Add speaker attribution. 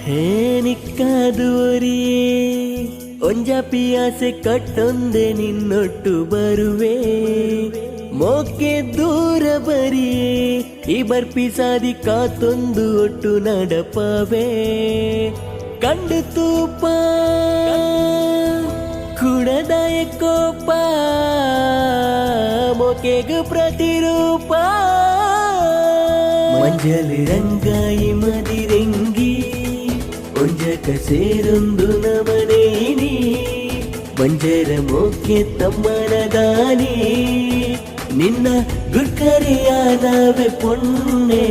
Speaker 1: ಹೇನಿಕ್ಕಾದುವರಿಯೇ ಒಂಜಾಪಿ ಆಸೆ ಕಟ್ಟೊಂದೆ ನಿನ್ನೊಟ್ಟು ಬರುವೆ ಮೋಕೆ ದೂರ ಬರಿಯೇ ಈ ಬರ್ಪಿ ಸಾದಿ ಕಾತೊಂದು ಒಟ್ಟು ನಡಪವೇ ಕಂಡು ತೂಪ ಕುಡದಾಯ ಕೋಪ ಮೋಕೆಗು ಪ್ರತಿರೂಪ ಮಂಜಲು ರಂಗಾಯಿ ಮದಿರೆಂಗಿ ಒಂಜಕ ಸೇರೊಂದು ನಮನೇನಿ ಮಂಜರ ಮೋಕೆ ತಮ್ಮನ ದಾನಿ ನಿನ್ನ ಗುಡ್ಕರಿಯಾದವೆ ಪೊನ್ನೆ